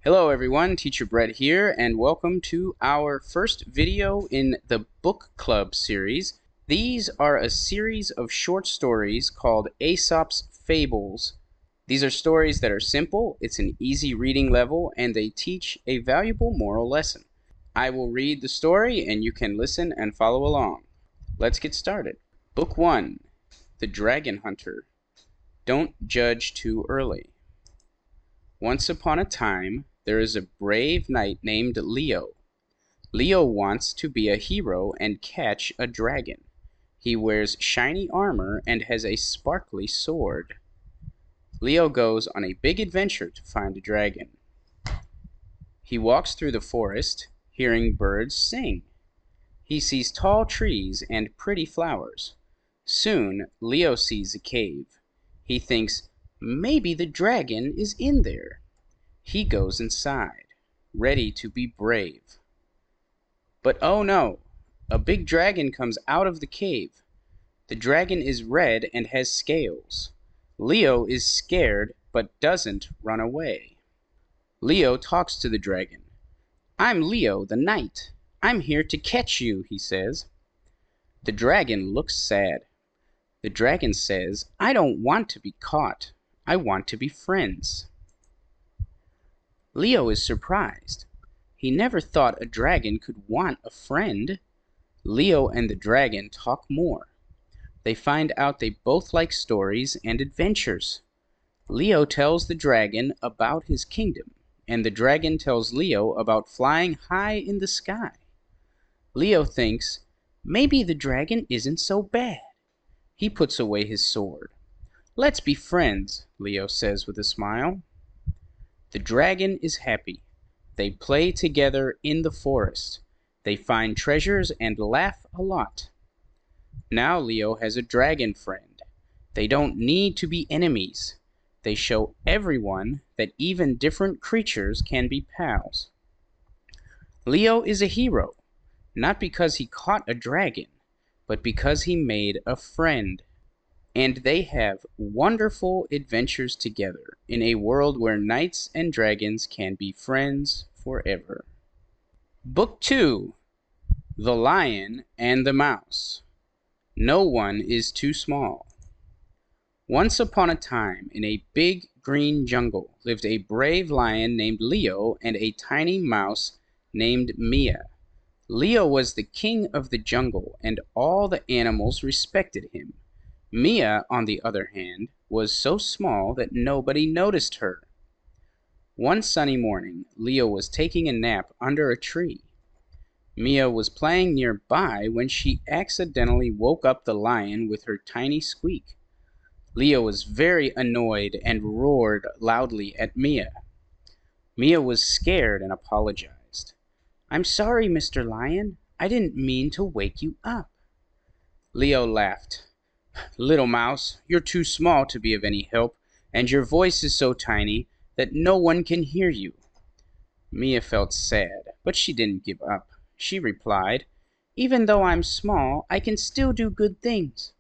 Hello everyone, Teacher Brett here, and welcome to our first video in the book club series. These are a series of short stories called Aesop's Fables. These are stories that are simple, it's an easy reading level, and they teach a valuable moral lesson. I will read the story and you can listen and follow along. Let's get started. Book 1, The Dragon Hunter. Don't judge too early. Once upon a time, there is a brave knight named Leo. Leo wants to be a hero and catch a dragon. He wears shiny armor and has a sparkly sword. Leo goes on a big adventure to find a dragon. He walks through the forest, hearing birds sing. He sees tall trees and pretty flowers. Soon, Leo sees a cave. He thinks, maybe the dragon is in there. He goes inside, ready to be brave. But oh no, a big dragon comes out of the cave. The dragon is red and has scales. Leo is scared but doesn't run away. Leo talks to the dragon. "I'm Leo the knight. I'm here to catch you," he says. The dragon looks sad. The dragon says, "I don't want to be caught. I want to be friends." Leo is surprised. He never thought a dragon could want a friend. Leo and the dragon talk more. They find out they both like stories and adventures. Leo tells the dragon about his kingdom, and the dragon tells Leo about flying high in the sky. Leo thinks, maybe the dragon isn't so bad. He puts away his sword. "Let's be friends," Leo says with a smile. The dragon is happy. They play together in the forest. They find treasures and laugh a lot. Now Leo has a dragon friend. They don't need to be enemies. They show everyone that even different creatures can be pals. Leo is a hero, not because he caught a dragon, but because he made a friend. And they have wonderful adventures together in a world where knights and dragons can be friends forever. Book 2, The Lion and the Mouse. No one is too small. Once upon a time, in a big green jungle, lived a brave lion named Leo and a tiny mouse named Mia. Leo was the king of the jungle, and all the animals respected him. Mia, on the other hand, was so small that nobody noticed her. One sunny morning, Leo was taking a nap under a tree. Mia was playing nearby when she accidentally woke up the lion with her tiny squeak. Leo was very annoyed and roared loudly at Mia. Mia was scared and apologized. "I'm sorry, Mr. Lion. I didn't mean to wake you up." Leo laughed. "Little mouse, you're too small to be of any help, and your voice is so tiny that no one can hear you." Mia felt sad, but she didn't give up. She replied, "Even though I'm small, I can still do good things."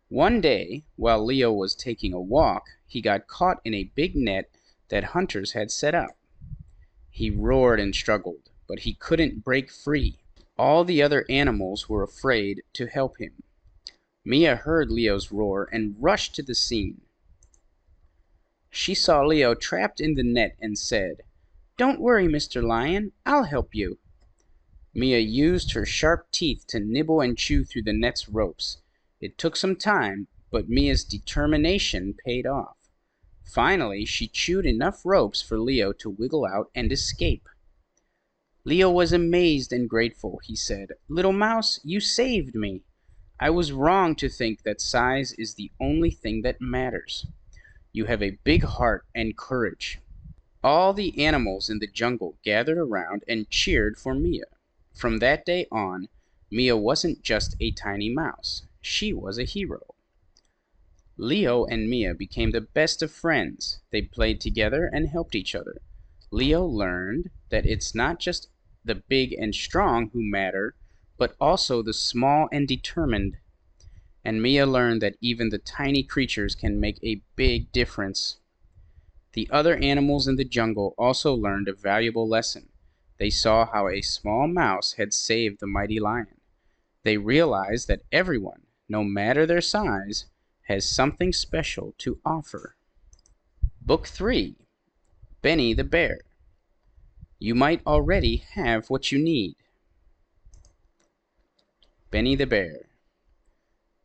One day, while Leo was taking a walk, he got caught in a big net that hunters had set up. He roared and struggled, but he couldn't break free. All the other animals were afraid to help him. Mia heard Leo's roar and rushed to the scene. She saw Leo trapped in the net and said, "Don't worry, Mr. Lion, I'll help you." Mia used her sharp teeth to nibble and chew through the net's ropes. It took some time, but Mia's determination paid off. Finally, she chewed enough ropes for Leo to wiggle out and escape. Leo was amazed and grateful. He said, "Little mouse, you saved me. I was wrong to think that size is the only thing that matters. You have a big heart and courage." All the animals in the jungle gathered around and cheered for Mia. From that day on, Mia wasn't just a tiny mouse. She was a hero. Leo and Mia became the best of friends. They played together and helped each other. Leo learned that it's not just the big and strong who matter, but also the small and determined. And Mia learned that even the tiny creatures can make a big difference. The other animals in the jungle also learned a valuable lesson. They saw how a small mouse had saved the mighty lion. They realized that everyone, no matter their size, has something special to offer. Book 3, Benny the Bear. You might already have what you need. Benny the Bear.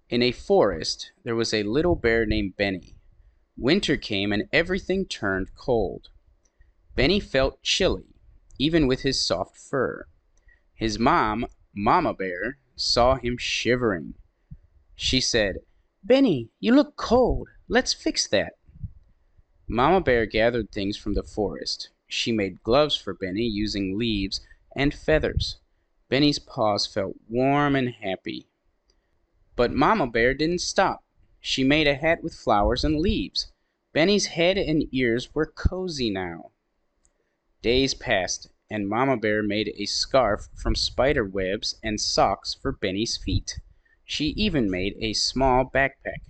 In a forest, there was a little bear named Benny. Winter came and everything turned cold. Benny felt chilly, even with his soft fur. His mom, Mama Bear, saw him shivering. She said, "Benny, you look cold. Let's fix that." Mama Bear gathered things from the forest. She made gloves for Benny using leaves and feathers. Benny's paws felt warm and happy. But Mama Bear didn't stop. She made a hat with flowers and leaves. Benny's head and ears were cozy now. Days passed, and Mama Bear made a scarf from spider webs and socks for Benny's feet. She even made a small backpack.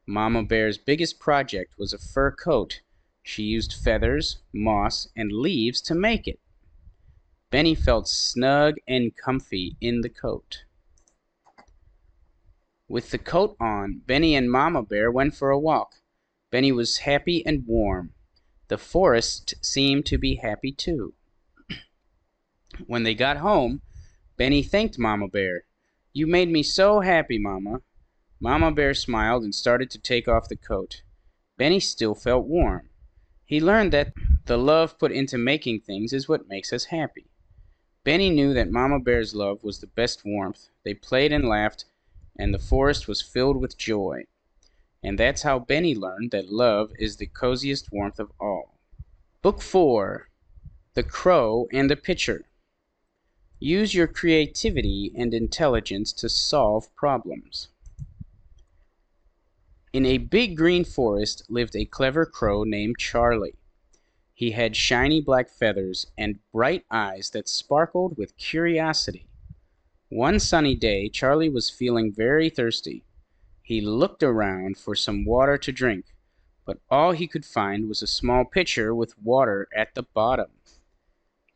Mama Bear's biggest project was a fur coat. She used feathers, moss, and leaves to make it. Benny felt snug and comfy in the coat. With the coat on, Benny and Mama Bear went for a walk. Benny was happy and warm. The forest seemed to be happy too. When they got home, Benny thanked Mama Bear. "You made me so happy, Mama." Mama Bear smiled and started to take off the coat. Benny still felt warm. He learned that the love put into making things is what makes us happy. Benny knew that Mama Bear's love was the best warmth. They played and laughed, and the forest was filled with joy. And that's how Benny learned that love is the coziest warmth of all. Book 4, The Crow and the Pitcher. Use your creativity and intelligence to solve problems. In a big green forest lived a clever crow named Charlie. He had shiny black feathers and bright eyes that sparkled with curiosity. One sunny day, Charlie was feeling very thirsty. He looked around for some water to drink, but all he could find was a small pitcher with water at the bottom.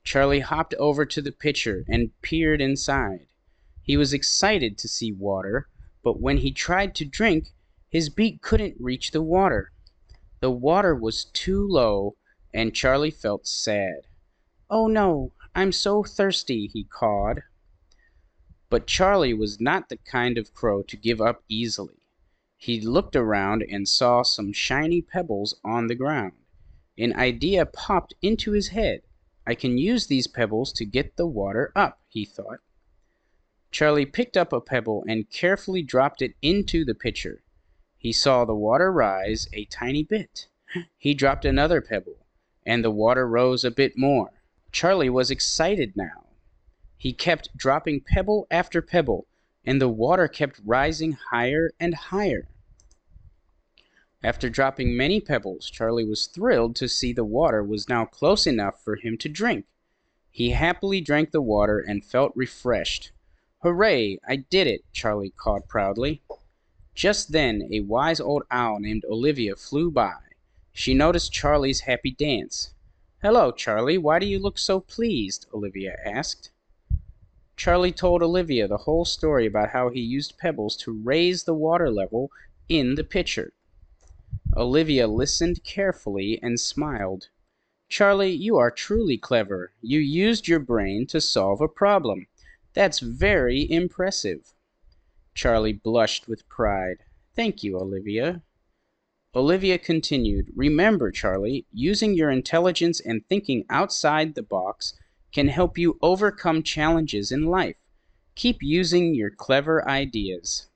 Charlie hopped over to the pitcher and peered inside. He was excited to see water, but when he tried to drink, his beak couldn't reach the water. The water was too low, and Charlie felt sad. "Oh no, I'm so thirsty," he cawed. But Charlie was not the kind of crow to give up easily. He looked around and saw some shiny pebbles on the ground. An idea popped into his head. "I can use these pebbles to get the water up," he thought. Charlie picked up a pebble and carefully dropped it into the pitcher. He saw the water rise a tiny bit. He dropped another pebble, and the water rose a bit more. Charlie was excited now. He kept dropping pebble after pebble, and the water kept rising higher and higher. After dropping many pebbles, Charlie was thrilled to see the water was now close enough for him to drink. He happily drank the water and felt refreshed. "Hooray, I did it," Charlie cawed proudly. Just then, a wise old owl named Olivia flew by. She noticed Charlie's happy dance. "Hello, Charlie, why do you look so pleased?" Olivia asked. Charlie told Olivia the whole story about how he used pebbles to raise the water level in the pitcher. Olivia listened carefully and smiled. "Charlie, you are truly clever. You used your brain to solve a problem. That's very impressive." Charlie blushed with pride. "Thank you, Olivia." Olivia continued, "Remember, Charlie, using your intelligence and thinking outside the box can help you overcome challenges in life. Keep using your clever ideas."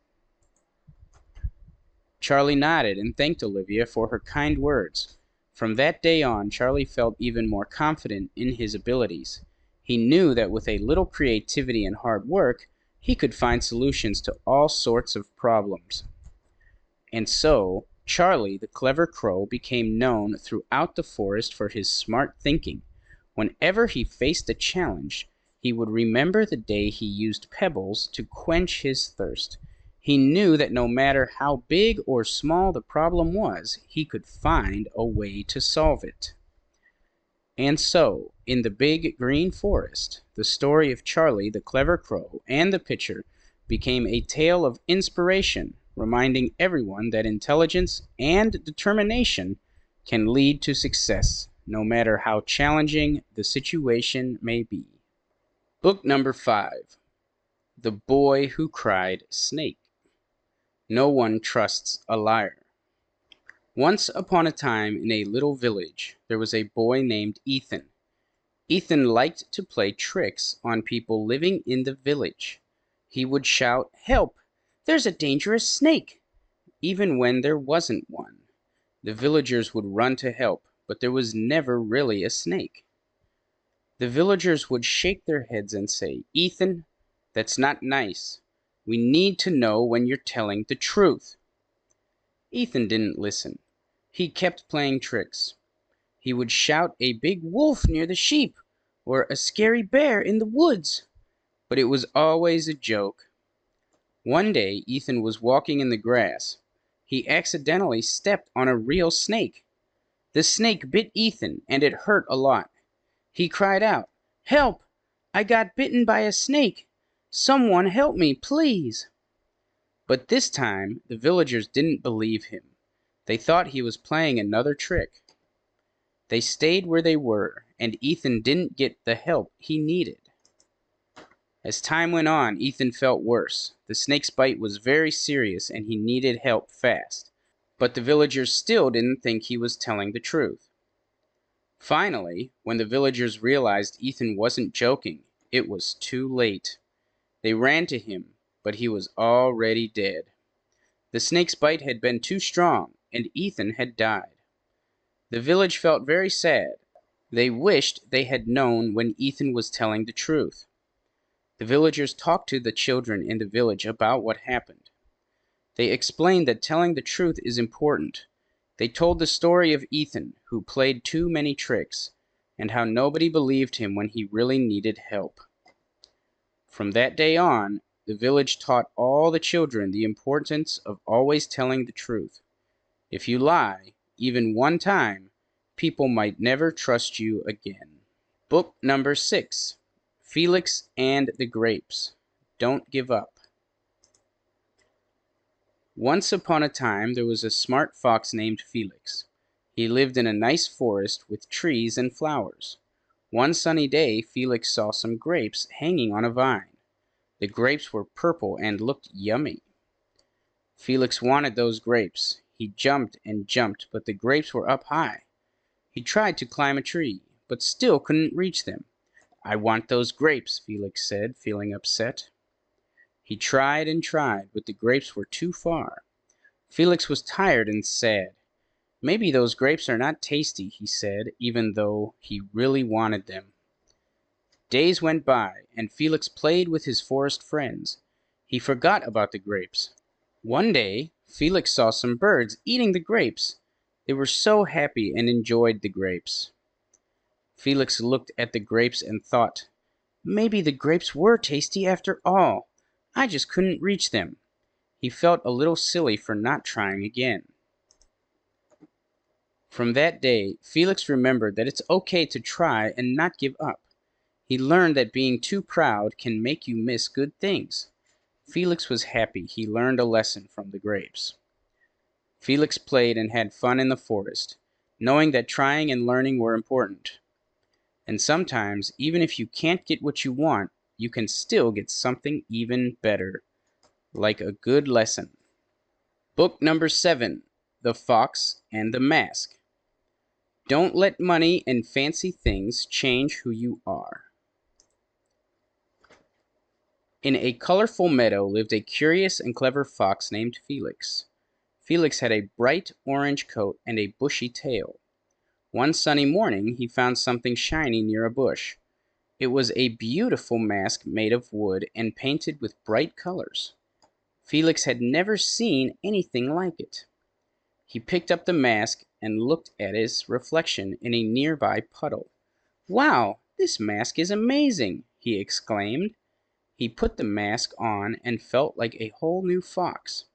Charlie nodded and thanked Olivia for her kind words. From that day on, Charlie felt even more confident in his abilities. He knew that with a little creativity and hard work, he could find solutions to all sorts of problems. And so, Charlie, the clever crow, became known throughout the forest for his smart thinking. Whenever he faced a challenge, he would remember the day he used pebbles to quench his thirst. He knew that no matter how big or small the problem was, he could find a way to solve it. And so, in the big green forest, the story of Charlie the Clever Crow and the pitcher became a tale of inspiration, reminding everyone that intelligence and determination can lead to success, no matter how challenging the situation may be. Book number 5. The Boy Who Cried Snake. No one trusts a liar. Once upon a time in a little village, there was a boy named Ethan. Ethan liked to play tricks on people living in the village. He would shout, "Help! There's a dangerous snake!" even when there wasn't one. The villagers would run to help, but there was never really a snake. The villagers would shake their heads and say, "Ethan, that's not nice. We need to know when you're telling the truth." Ethan didn't listen. He kept playing tricks. He would shout, "A big wolf near the sheep," or "a scary bear in the woods." But it was always a joke. One day, Ethan was walking in the grass. He accidentally stepped on a real snake. The snake bit Ethan, and it hurt a lot. He cried out, "Help! I got bitten by a snake. Someone help me, please." But this time, the villagers didn't believe him. They thought he was playing another trick. They stayed where they were, and Ethan didn't get the help he needed. As time went on, Ethan felt worse. The snake's bite was very serious, and he needed help fast. But the villagers still didn't think he was telling the truth. Finally, when the villagers realized Ethan wasn't joking, it was too late. They ran to him, but he was already dead. The snake's bite had been too strong, and Ethan had died. The village felt very sad. They wished they had known when Ethan was telling the truth. The villagers talked to the children in the village about what happened. They explained that telling the truth is important. They told the story of Ethan, who played too many tricks, and how nobody believed him when he really needed help. From that day on, the village taught all the children the importance of always telling the truth. If you lie, even one time, people might never trust you again. Book number 6. Felix and the Grapes. Don't give up. Once upon a time, there was a smart fox named Felix. He lived in a nice forest with trees and flowers. One sunny day, Felix saw some grapes hanging on a vine. The grapes were purple and looked yummy. Felix wanted those grapes. He jumped and jumped, but the grapes were up high. He tried to climb a tree, but still couldn't reach them. "I want those grapes," Felix said, feeling upset. He tried and tried, but the grapes were too far. Felix was tired and sad. "Maybe those grapes are not tasty," he said, even though he really wanted them. Days went by, and Felix played with his forest friends. He forgot about the grapes. One day, Felix saw some birds eating the grapes. They were so happy and enjoyed the grapes. Felix looked at the grapes and thought, "Maybe the grapes were tasty after all. I just couldn't reach them." He felt a little silly for not trying again. From that day, Felix remembered that it's okay to try and not give up. He learned that being too proud can make you miss good things. Felix was happy he learned a lesson from the grapes. Felix played and had fun in the forest, knowing that trying and learning were important. And sometimes, even if you can't get what you want, you can still get something even better, like a good lesson. Book number 7. The Fox and the Mask. Don't let money and fancy things change who you are. In a colorful meadow lived a curious and clever fox named Felix. Felix had a bright orange coat and a bushy tail. One sunny morning, he found something shiny near a bush. It was a beautiful mask made of wood and painted with bright colors. Felix had never seen anything like it. He picked up the mask and looked at his reflection in a nearby puddle. "Wow, this mask is amazing!" he exclaimed. He put the mask on and felt like a whole new fox.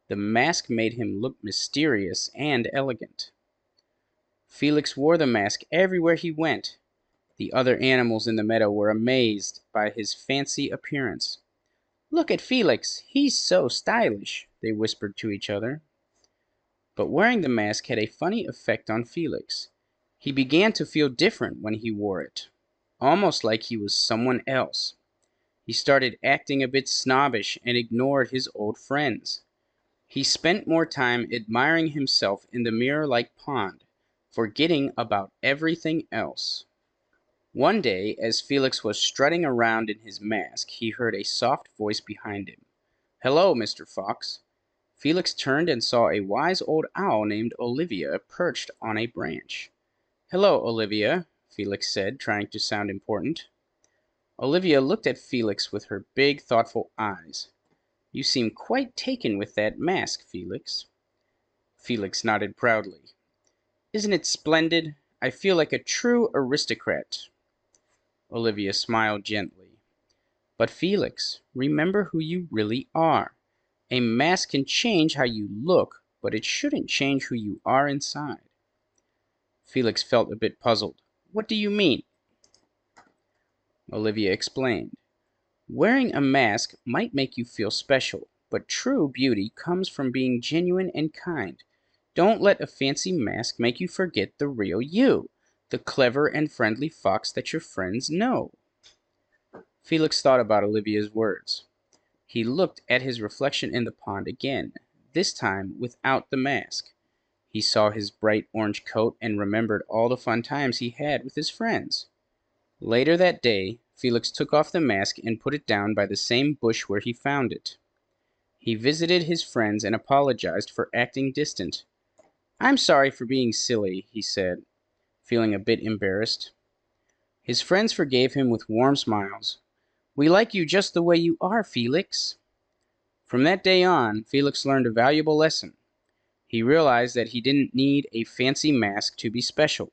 The mask made him look mysterious and elegant. Felix wore the mask everywhere he went. The other animals in the meadow were amazed by his fancy appearance. "Look at Felix, he's so stylish," they whispered to each other. But wearing the mask had a funny effect on Felix. He began to feel different when he wore it, almost like he was someone else. He started acting a bit snobbish and ignored his old friends. He spent more time admiring himself in the mirror-like pond, forgetting about everything else. One day, as Felix was strutting around in his mask, he heard a soft voice behind him. "Hello, Mr. Fox." Felix turned and saw a wise old owl named Olivia perched on a branch. "Hello, Olivia," Felix said, trying to sound important. Olivia looked at Felix with her big, thoughtful eyes. "You seem quite taken with that mask, Felix." Felix nodded proudly. "Isn't it splendid? I feel like a true aristocrat." Olivia smiled gently. "But Felix, remember who you really are. A mask can change how you look, but it shouldn't change who you are inside." Felix felt a bit puzzled. "What do you mean?" Olivia explained. "Wearing a mask might make you feel special, but true beauty comes from being genuine and kind. Don't let a fancy mask make you forget the real you, the clever and friendly fox that your friends know." Felix thought about Olivia's words. He looked at his reflection in the pond again, this time without the mask. He saw his bright orange coat and remembered all the fun times he had with his friends. Later that day, Felix took off the mask and put it down by the same bush where he found it. He visited his friends and apologized for acting distant. "I'm sorry for being silly," he said, feeling a bit embarrassed. His friends forgave him with warm smiles. "We like you just the way you are, Felix." From that day on, Felix learned a valuable lesson. He realized that he didn't need a fancy mask to be special.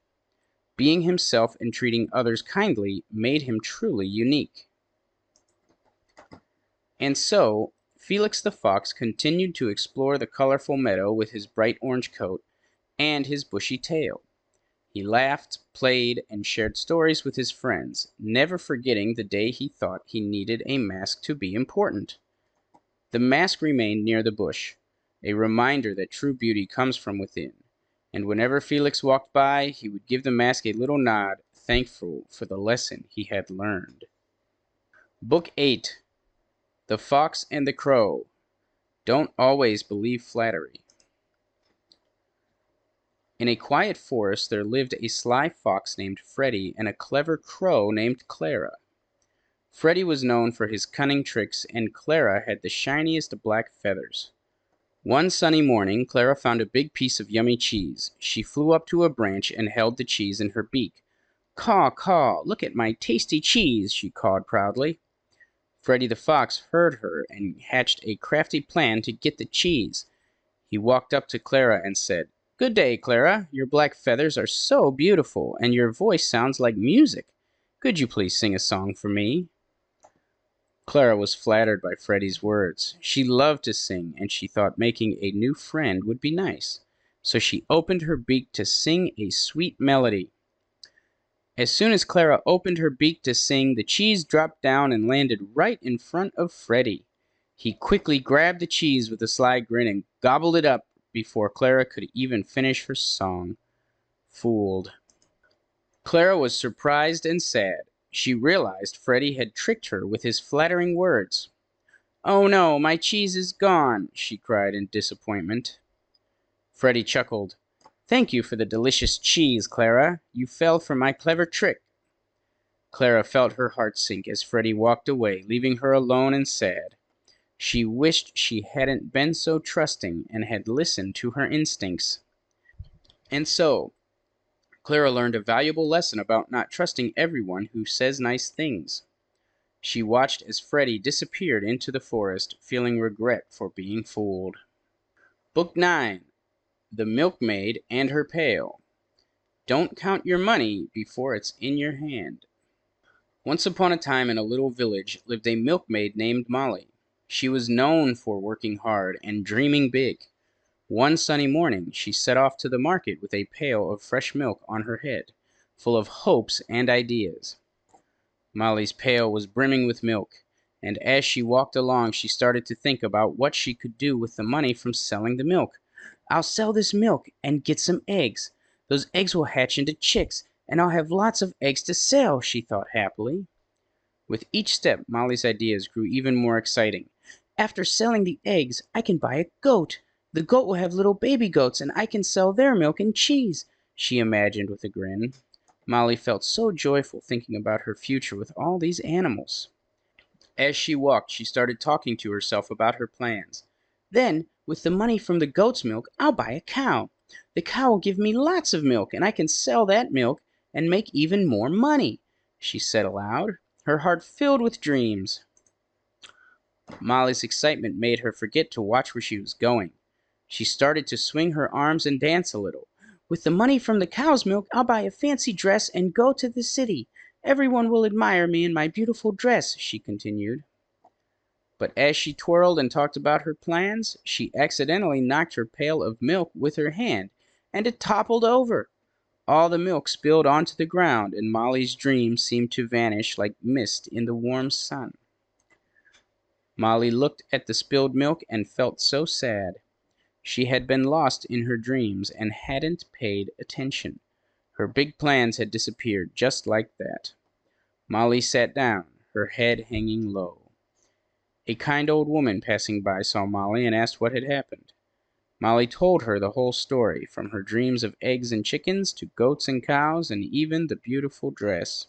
Being himself and treating others kindly made him truly unique. And so, Felix the Fox continued to explore the colorful meadow with his bright orange coat and his bushy tail. He laughed, played, and shared stories with his friends, never forgetting the day he thought he needed a mask to be important. The mask remained near the bush, a reminder that true beauty comes from within, and whenever Felix walked by, he would give the mask a little nod, thankful for the lesson he had learned. Book 8. The Fox and the Crow. Don't always believe flattery. In a quiet forest there lived a sly fox named Freddie and a clever crow named Clara. Freddie was known for his cunning tricks, and Clara had the shiniest black feathers. One sunny morning, Clara found a big piece of yummy cheese. She flew up to a branch and held the cheese in her beak. "Caw, caw, look at my tasty cheese," she cawed proudly. Freddie the Fox heard her and hatched a crafty plan to get the cheese. He walked up to Clara and said, "Good day, Clara. Your black feathers are so beautiful, and your voice sounds like music. Could you please sing a song for me?" Clara was flattered by Freddie's words. She loved to sing, and she thought making a new friend would be nice. So she opened her beak to sing a sweet melody. As soon as Clara opened her beak to sing, the cheese dropped down and landed right in front of Freddie. He quickly grabbed the cheese with a sly grin and gobbled it up before Clara could even finish her song. Fooled. Clara was surprised and sad. She realized Freddie had tricked her with his flattering words. "Oh no, my cheese is gone," she cried in disappointment. Freddie chuckled. "Thank you for the delicious cheese, Clara. You fell for my clever trick." Clara felt her heart sink as Freddie walked away, leaving her alone and sad. She wished she hadn't been so trusting and had listened to her instincts. And so, Clara learned a valuable lesson about not trusting everyone who says nice things. She watched as Freddie disappeared into the forest, feeling regret for being fooled. Book 9. The Milkmaid and Her Pail. Don't count your money before it's in your hand. Once upon a time in a little village lived a milkmaid named Molly. She was known for working hard and dreaming big. One sunny morning she set off to the market with a pail of fresh milk on her head, full of hopes and ideas. Molly's pail was brimming with milk, and as she walked along she started to think about what she could do with the money from selling the milk. "I'll sell this milk and get some eggs. Those eggs will hatch into chicks, and I'll have lots of eggs to sell," she thought happily. With each step, Molly's ideas grew even more exciting. "After selling the eggs, I can buy a goat. The goat will have little baby goats, and I can sell their milk and cheese," she imagined with a grin. Molly felt so joyful thinking about her future with all these animals. As she walked, she started talking to herself about her plans. "Then, with the money from the goat's milk, I'll buy a cow. The cow will give me lots of milk, and I can sell that milk and make even more money," she said aloud, her heart filled with dreams. Molly's excitement made her forget to watch where she was going. She started to swing her arms and dance a little. "With the money from the cow's milk, I'll buy a fancy dress and go to the city. Everyone will admire me in my beautiful dress," she continued. But as she twirled and talked about her plans, she accidentally knocked her pail of milk with her hand, and it toppled over. All the milk spilled onto the ground, and Molly's dreams seemed to vanish like mist in the warm sun. Molly looked at the spilled milk and felt so sad. She had been lost in her dreams and hadn't paid attention. Her big plans had disappeared just like that. Molly sat down, her head hanging low. A kind old woman passing by saw Molly and asked what had happened. Molly told her the whole story, from her dreams of eggs and chickens to goats and cows and even the beautiful dress.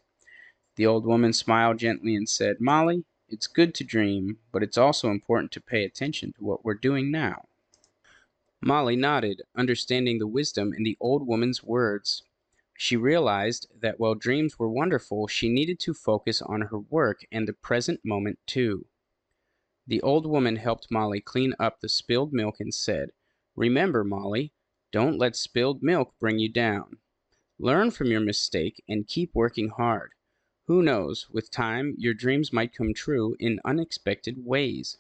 The old woman smiled gently and said, "Molly, it's good to dream, but it's also important to pay attention to what we're doing now." Molly nodded, understanding the wisdom in the old woman's words. She realized that while dreams were wonderful, she needed to focus on her work and the present moment too. The old woman helped Molly clean up the spilled milk and said, "Remember, Molly, don't let spilled milk bring you down. Learn from your mistake and keep working hard. Who knows, with time, your dreams might come true in unexpected ways."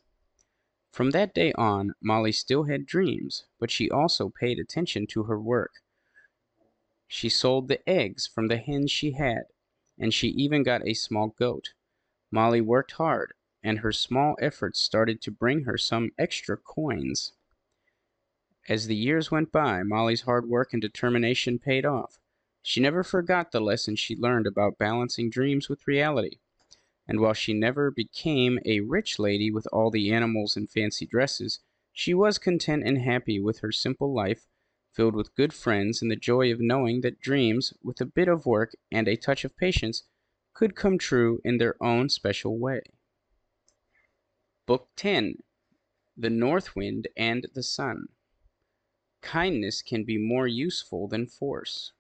From that day on, Molly still had dreams, but she also paid attention to her work. She sold the eggs from the hens she had, and she even got a small goat. Molly worked hard, and her small efforts started to bring her some extra coins. As the years went by, Molly's hard work and determination paid off. She never forgot the lesson she learned about balancing dreams with reality. And while she never became a rich lady with all the animals and fancy dresses, she was content and happy with her simple life, filled with good friends and the joy of knowing that dreams, with a bit of work and a touch of patience, could come true in their own special way. Book 10. The North Wind and the Sun. Kindness can be more useful than force.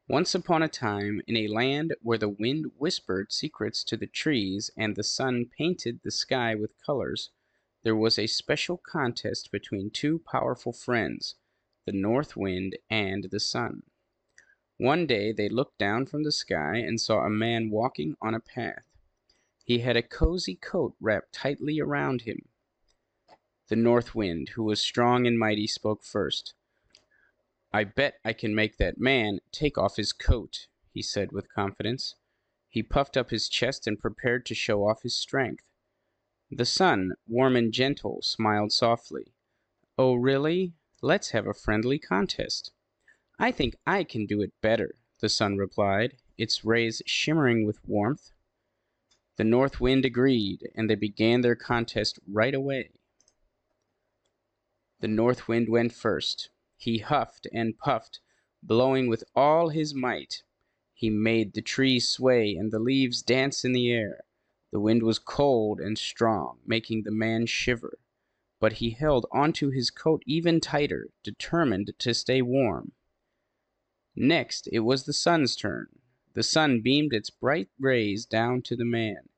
Once upon a time, in a land where the wind whispered secrets to the trees and the sun painted the sky with colors, there was a special contest between two powerful friends, the North Wind and the Sun. One day they looked down from the sky and saw a man walking on a path. He had a cozy coat wrapped tightly around him. The North Wind, who was strong and mighty, spoke first. "I bet I can make that man take off his coat," he said with confidence. He puffed up his chest and prepared to show off his strength. The Sun, warm and gentle, smiled softly. "Oh, really? Let's have a friendly contest." "I think I can do it better," the Sun replied, its rays shimmering with warmth. The North Wind agreed, and they began their contest right away. The North Wind went first. He huffed and puffed, blowing with all his might. He made the trees sway and the leaves dance in the air. The wind was cold and strong, making the man shiver, but he held onto his coat even tighter, determined to stay warm. Next, it was the Sun's turn. The Sun beamed its bright rays down to the man.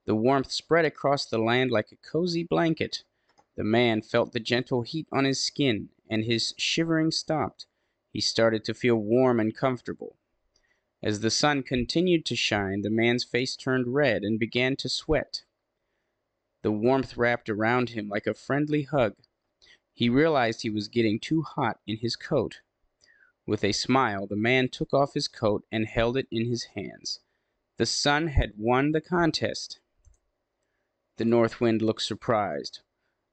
The warmth spread across the land like a cozy blanket. The man felt the gentle heat on his skin, and his shivering stopped. He started to feel warm and comfortable. As the sun continued to shine, the man's face turned red and began to sweat. The warmth wrapped around him like a friendly hug. He realized he was getting too hot in his coat. With a smile, the man took off his coat and held it in his hands. The sun had won the contest. The North Wind looked surprised.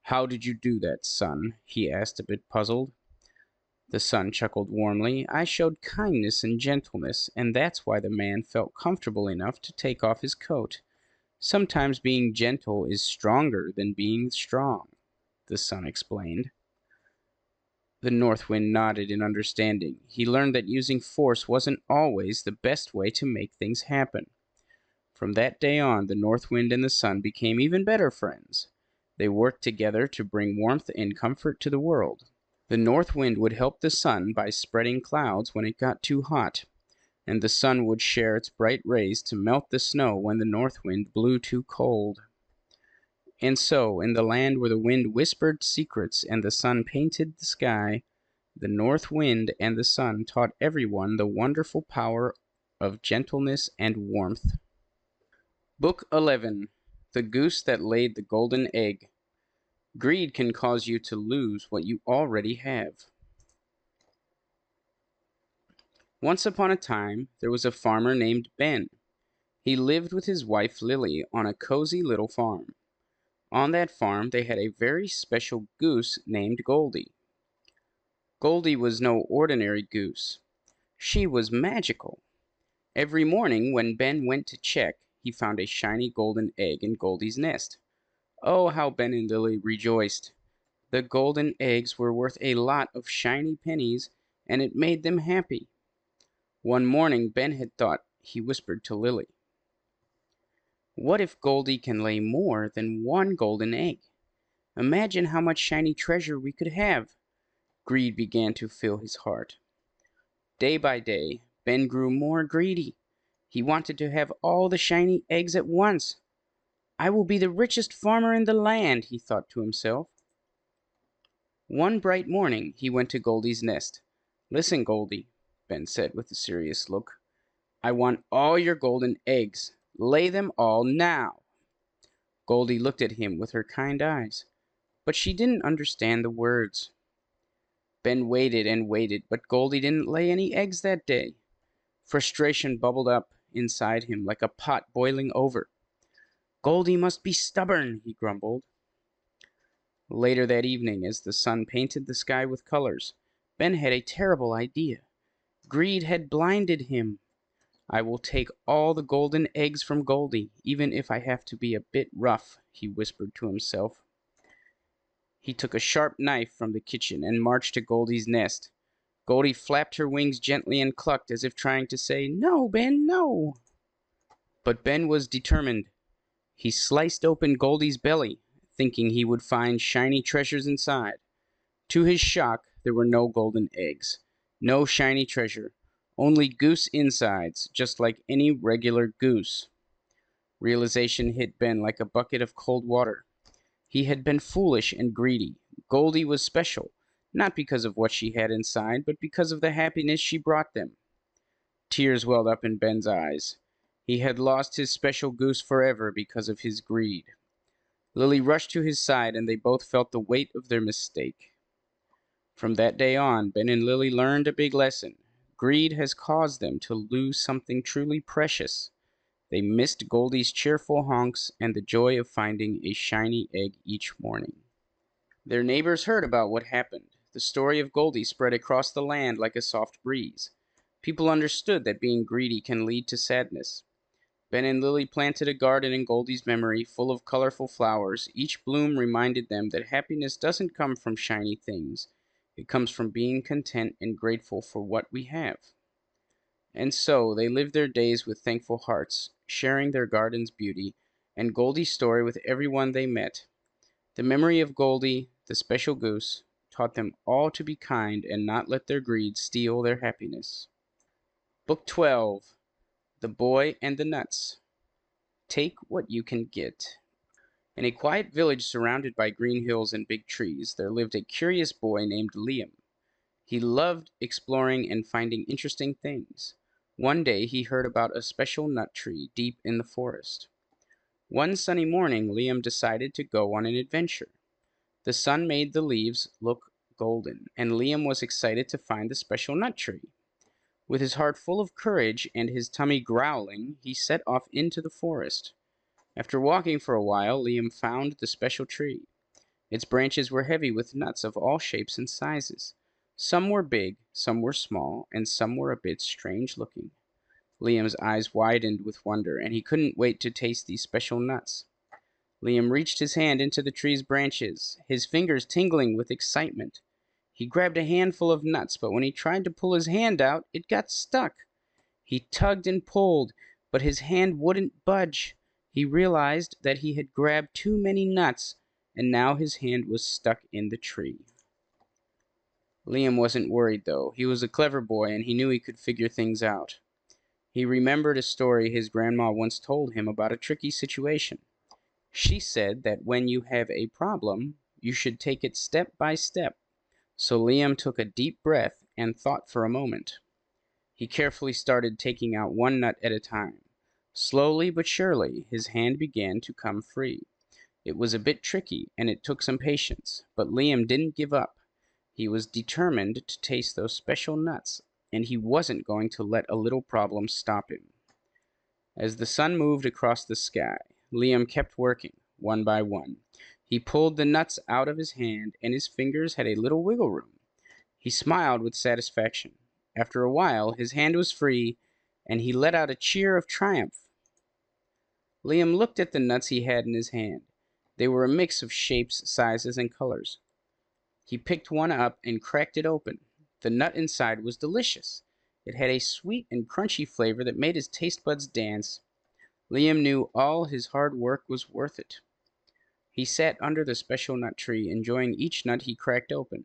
"How did you do that, sun?" he asked, a bit puzzled. The sun chuckled warmly. "I showed kindness and gentleness, and that's why the man felt comfortable enough to take off his coat. Sometimes being gentle is stronger than being strong," the sun explained. The North Wind nodded in understanding. He learned that using force wasn't always the best way to make things happen. From that day on, the North Wind and the sun became even better friends. They worked together to bring warmth and comfort to the world. The North Wind would help the sun by spreading clouds when it got too hot, and the sun would share its bright rays to melt the snow when the North Wind blew too cold. And so, in the land where the wind whispered secrets and the sun painted the sky, the North Wind and the sun taught everyone the wonderful power of gentleness and warmth. Book 11. The Goose That Laid the Golden Egg. Greed can cause you to lose what you already have. Once upon a time, there was a farmer named Ben. He lived with his wife Lily on a cozy little farm. On that farm, they had a very special goose named Goldie. Goldie was no ordinary goose. She was magical. Every morning, when Ben went to check, he found a shiny golden egg in Goldie's nest. Oh, how Ben and Lily rejoiced! The golden eggs were worth a lot of shiny pennies, and it made them happy. One morning, Ben had thought. He whispered to Lily, "What if Goldie can lay more than one golden egg? Imagine how much shiny treasure we could have." Greed began to fill his heart. Day by day, Ben grew more greedy. He wanted to have all the shiny eggs at once. "I will be the richest farmer in the land," he thought to himself. One bright morning, he went to Goldie's nest. "Listen, Goldie," Ben said with a serious look. "I want all your golden eggs. Lay them all now." Goldie looked at him with her kind eyes, but she didn't understand the words. Ben waited and waited, but Goldie didn't lay any eggs that day. Frustration bubbled up inside him like a pot boiling over. "Goldie must be stubborn," he grumbled. Later that evening, as the sun painted the sky with colors, Ben had a terrible idea. Greed had blinded him. "I will take all the golden eggs from Goldie, even if I have to be a bit rough," he whispered to himself. He took a sharp knife from the kitchen and marched to Goldie's nest. Goldie flapped her wings gently and clucked as if trying to say, "No, Ben, no." But Ben was determined. He sliced open Goldie's belly, thinking he would find shiny treasures inside. To his shock, there were no golden eggs, no shiny treasure, only goose insides, just like any regular goose. Realization hit Ben like a bucket of cold water. He had been foolish and greedy. Goldie was special, not because of what she had inside, but because of the happiness she brought them. Tears welled up in Ben's eyes. He had lost his special goose forever because of his greed. Lily rushed to his side, and they both felt the weight of their mistake. From that day on, Ben and Lily learned a big lesson. Greed has caused them to lose something truly precious. They missed Goldie's cheerful honks and the joy of finding a shiny egg each morning. Their neighbors heard about what happened. The story of Goldie spread across the land like a soft breeze. People understood that being greedy can lead to sadness. Ben and Lily planted a garden in Goldie's memory, full of colorful flowers. Each bloom reminded them that happiness doesn't come from shiny things. It comes from being content and grateful for what we have. And so they lived their days with thankful hearts, sharing their garden's beauty and Goldie's story with everyone they met. The memory of Goldie, the special goose, taught them all to be kind and not let their greed steal their happiness. Book 12. The Boy and the Nuts. Take what you can get. In a quiet village surrounded by green hills and big trees, there lived a curious boy named Liam. He loved exploring and finding interesting things. One day he heard about a special nut tree deep in the forest. One sunny morning, Liam decided to go on an adventure. The sun made the leaves look golden, and Liam was excited to find the special nut tree. With his heart full of courage and his tummy growling, he set off into the forest. After walking for a while, Liam found the special tree. Its branches were heavy with nuts of all shapes and sizes. Some were big, some were small, and some were a bit strange looking. Liam's eyes widened with wonder, and he couldn't wait to taste these special nuts. Liam reached his hand into the tree's branches, his fingers tingling with excitement. He grabbed a handful of nuts, but when he tried to pull his hand out, it got stuck. He tugged and pulled, but his hand wouldn't budge. He realized that he had grabbed too many nuts, and now his hand was stuck in the tree. Liam wasn't worried, though. He was a clever boy, and he knew he could figure things out. He remembered a story his grandma once told him about a tricky situation. She said that when you have a problem, you should take it step by step. So Liam took a deep breath and thought for a moment. He carefully started taking out one nut at a time. Slowly but surely, his hand began to come free. It was a bit tricky, and it took some patience, but Liam didn't give up. He was determined to taste those special nuts, and he wasn't going to let a little problem stop him. As the sun moved across the sky, Liam kept working, one by one. He pulled the nuts out of his hand, and his fingers had a little wiggle room. He smiled with satisfaction. After a while, his hand was free, and he let out a cheer of triumph. Liam looked at the nuts he had in his hand. They were a mix of shapes, sizes, and colors. He picked one up and cracked it open. The nut inside was delicious. It had a sweet and crunchy flavor that made his taste buds dance. Liam knew all his hard work was worth it. He sat under the special nut tree, enjoying each nut he cracked open.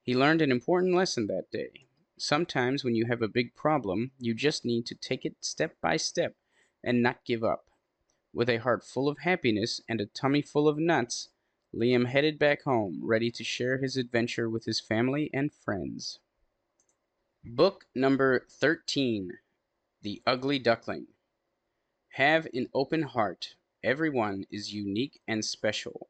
He learned an important lesson that day. Sometimes when you have a big problem, you just need to take it step by step and not give up. With a heart full of happiness and a tummy full of nuts, Liam headed back home, ready to share his adventure with his family and friends. Book number 13, The Ugly Duckling. Have an open heart. Everyone is unique and special.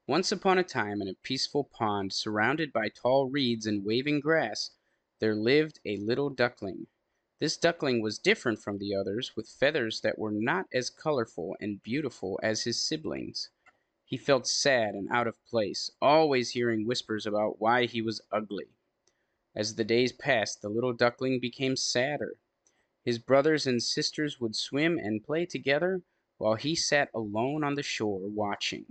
Once upon a time, in a peaceful pond surrounded by tall reeds and waving grass, there lived a little duckling. This duckling was different from the others, with feathers that were not as colorful and beautiful as his siblings. He felt sad and out of place, always hearing whispers about why he was ugly. As the days passed, the little duckling became sadder. His brothers and sisters would swim and play together, while he sat alone on the shore watching.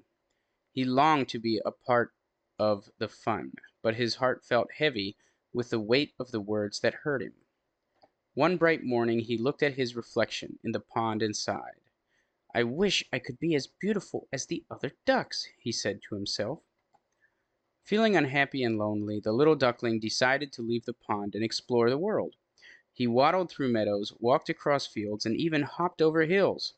He longed to be a part of the fun, but his heart felt heavy with the weight of the words that hurt him. One bright morning he looked at his reflection in the pond and sighed. "I wish I could be as beautiful as the other ducks," he said to himself. Feeling unhappy and lonely, the little duckling decided to leave the pond and explore the world. He waddled through meadows, walked across fields, and even hopped over hills.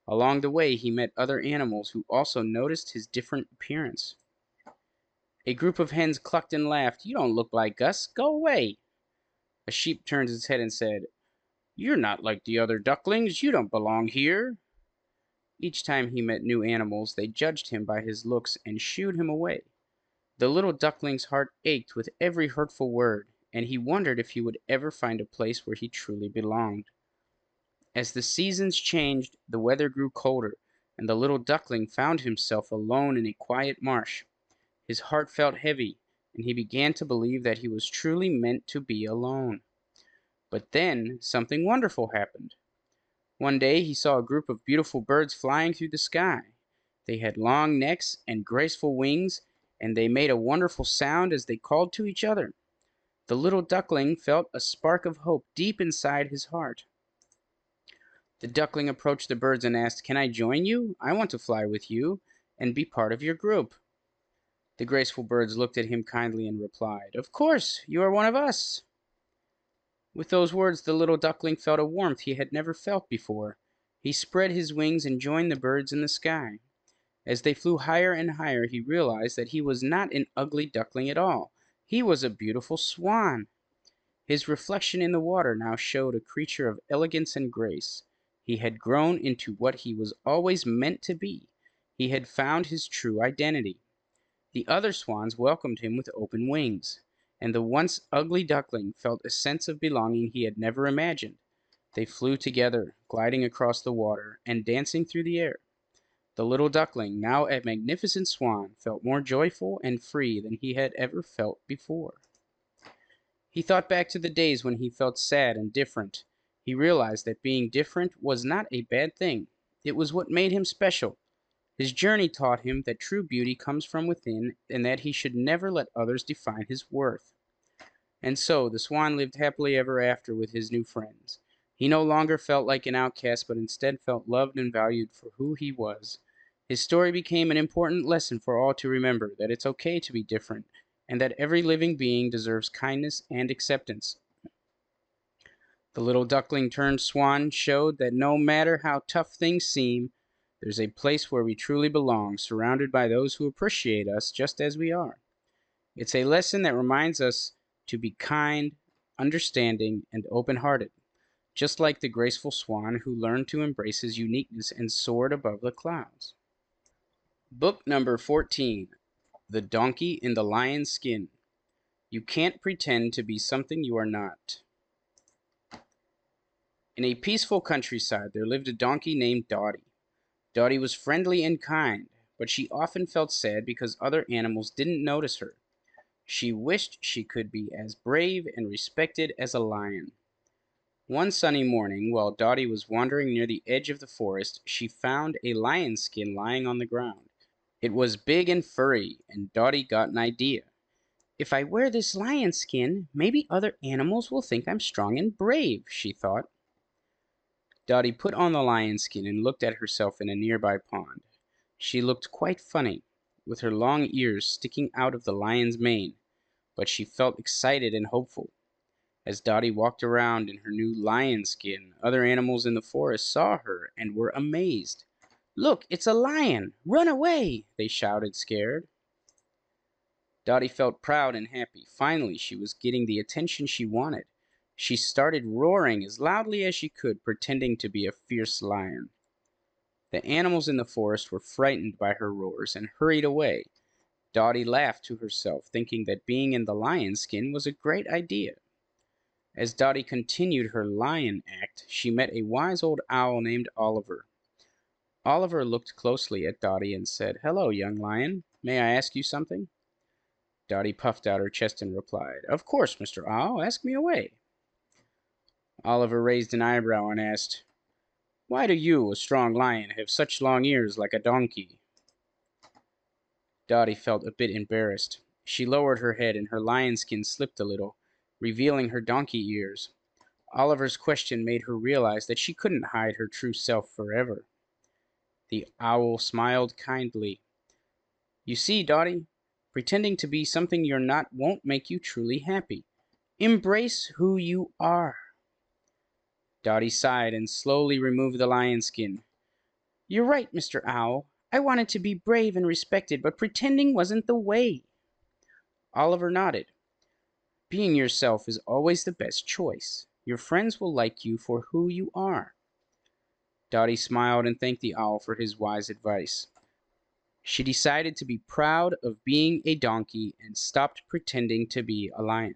Along the way, he met other animals who also noticed his different appearance. A group of hens clucked and laughed. "You don't look like us. Go away." A sheep turned its head and said, "You're not like the other ducklings. You don't belong here." Each time he met new animals, they judged him by his looks and shooed him away. The little duckling's heart ached with every hurtful word, and he wondered if he would ever find a place where he truly belonged. As the seasons changed, the weather grew colder, and the little duckling found himself alone in a quiet marsh. His heart felt heavy, and he began to believe that he was truly meant to be alone. But then something wonderful happened. One day he saw a group of beautiful birds flying through the sky. They had long necks and graceful wings, and they made a wonderful sound as they called to each other. The little duckling felt a spark of hope deep inside his heart. The duckling approached the birds and asked, "Can I join you? I want to fly with you and be part of your group." The graceful birds looked at him kindly and replied, "Of course, you are one of us." With those words, the little duckling felt a warmth he had never felt before. He spread his wings and joined the birds in the sky. As they flew higher and higher, he realized that he was not an ugly duckling at all. He was a beautiful swan. His reflection in the water now showed a creature of elegance and grace. He had grown into what he was always meant to be. He had found his true identity. The other swans welcomed him with open wings, and the once ugly duckling felt a sense of belonging he had never imagined. They flew together, gliding across the water and dancing through the air. The little duckling, now a magnificent swan, felt more joyful and free than he had ever felt before. He thought back to the days when he felt sad and different. He realized that being different was not a bad thing. It was what made him special. His journey taught him that true beauty comes from within and that he should never let others define his worth. And so the swan lived happily ever after with his new friends. He no longer felt like an outcast, but instead felt loved and valued for who he was. His story became an important lesson for all to remember, that it's okay to be different, and that every living being deserves kindness and acceptance. The little duckling turned swan showed that no matter how tough things seem, there's a place where we truly belong, surrounded by those who appreciate us just as we are. It's a lesson that reminds us to be kind, understanding, and open-hearted, just like the graceful swan who learned to embrace his uniqueness and soared above the clouds. Book number 14, The Donkey in the Lion's Skin. You can't pretend to be something you are not. In a peaceful countryside, there lived a donkey named Dotty. Dotty was friendly and kind, but she often felt sad because other animals didn't notice her. She wished she could be as brave and respected as a lion. One sunny morning, while Dotty was wandering near the edge of the forest, she found a lion's skin lying on the ground. It was big and furry, and Dotty got an idea. If I wear this lion's skin, maybe other animals will think I'm strong and brave, she thought. Dotty put on the lion's skin and looked at herself in a nearby pond. She looked quite funny, with her long ears sticking out of the lion's mane, but she felt excited and hopeful. As Dotty walked around in her new lion skin, other animals in the forest saw her and were amazed. "Look, it's a lion! Run away!" they shouted, scared. Dotty felt proud and happy. Finally, she was getting the attention she wanted. She started roaring as loudly as she could, pretending to be a fierce lion. The animals in the forest were frightened by her roars and hurried away. Dotty laughed to herself, thinking that being in the lion's skin was a great idea. As Dotty continued her lion act, she met a wise old owl named Oliver. Oliver looked closely at Dotty and said, "Hello, young lion. May I ask you something?" Dotty puffed out her chest and replied, "Of course, Mr. Owl. Ask me away." Oliver raised an eyebrow and asked, "Why do you, a strong lion, have such long ears like a donkey?" Dotty felt a bit embarrassed. She lowered her head and her lion skin slipped a little, revealing her donkey ears. Oliver's question made her realize that she couldn't hide her true self forever. The owl smiled kindly. "You see, Dotty, pretending to be something you're not won't make you truly happy. Embrace who you are." Dotty sighed and slowly removed the lion skin. "You're right, Mr. Owl. I wanted to be brave and respected, but pretending wasn't the way." Oliver nodded. "Being yourself is always the best choice. Your friends will like you for who you are." Dotty smiled and thanked the owl for his wise advice. She decided to be proud of being a donkey and stopped pretending to be a lion.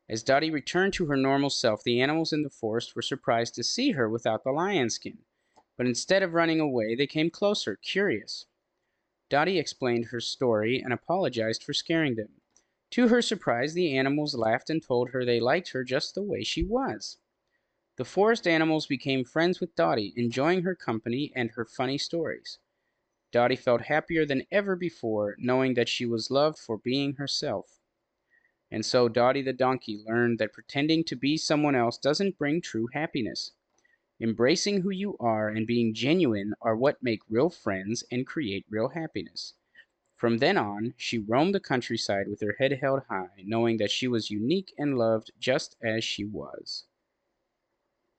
As Dotty returned to her normal self, the animals in the forest were surprised to see her without the lion skin, but instead of running away, they came closer, curious. Dotty explained her story and apologized for scaring them. To her surprise, the animals laughed and told her they liked her just the way she was. The forest animals became friends with Dotty, enjoying her company and her funny stories. Dotty felt happier than ever before, knowing that she was loved for being herself. And so Dotty the donkey learned that pretending to be someone else doesn't bring true happiness. Embracing who you are and being genuine are what make real friends and create real happiness. From then on, she roamed the countryside with her head held high, knowing that she was unique and loved just as she was.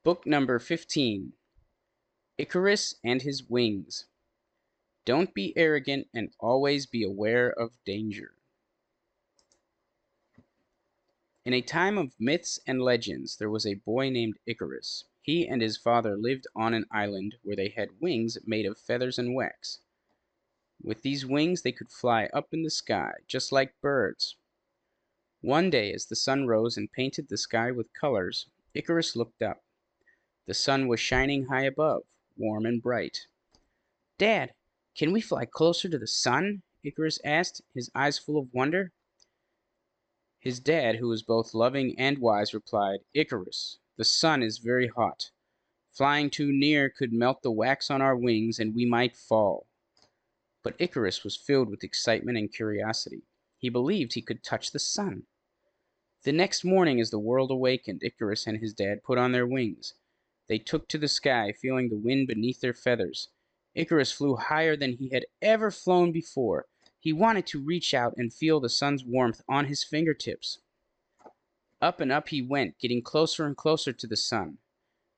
Book number 15, Icarus and His Wings. Don't be arrogant and always be aware of danger. In a time of myths and legends, there was a boy named Icarus. He and his father lived on an island where they had wings made of feathers and wax. With these wings, they could fly up in the sky, just like birds. One day, as the sun rose and painted the sky with colors, Icarus looked up. The sun was shining high above, warm and bright. "Dad, can we fly closer to the sun?" Icarus asked, his eyes full of wonder. His dad, who was both loving and wise, replied, "Icarus, the sun is very hot. Flying too near could melt the wax on our wings and we might fall." But Icarus was filled with excitement and curiosity. He believed he could touch the sun. The next morning, as the world awakened, Icarus and his dad put on their wings. They took to the sky, feeling the wind beneath their feathers. Icarus flew higher than he had ever flown before. He wanted to reach out and feel the sun's warmth on his fingertips. Up and up he went, getting closer and closer to the sun.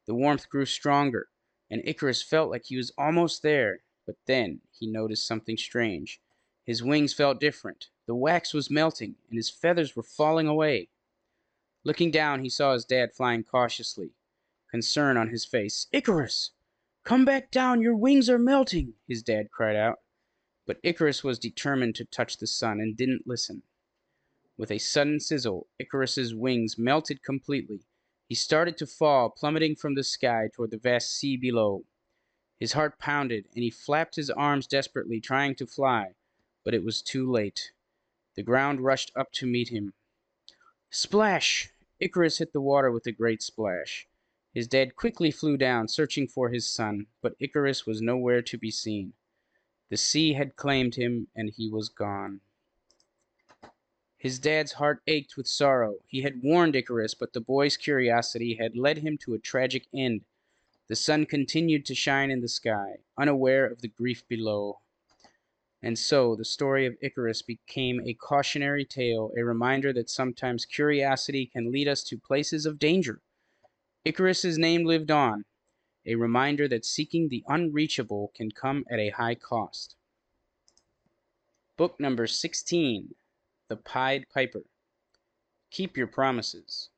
The warmth grew stronger, and Icarus felt like he was almost there. But then he noticed something strange. His wings felt different. The wax was melting, and his feathers were falling away. Looking down, he saw his dad flying cautiously, concern on his face. "Icarus, come back down, your wings are melting," his dad cried out. But Icarus was determined to touch the sun and didn't listen. With a sudden sizzle, Icarus's wings melted completely. He started to fall, plummeting from the sky toward the vast sea below. His heart pounded, and he flapped his arms desperately, trying to fly. But it was too late. The ground rushed up to meet him. Splash! Icarus hit the water with a great splash. His dad quickly flew down, searching for his son, but Icarus was nowhere to be seen. The sea had claimed him, and he was gone. His dad's heart ached with sorrow. He had warned Icarus, but the boy's curiosity had led him to a tragic end. The sun continued to shine in the sky, unaware of the grief below. And so the story of Icarus became a cautionary tale, a reminder that sometimes curiosity can lead us to places of danger. Icarus's name lived on, a reminder that seeking the unreachable can come at a high cost. Book number 16, The Pied Piper. Keep your promises.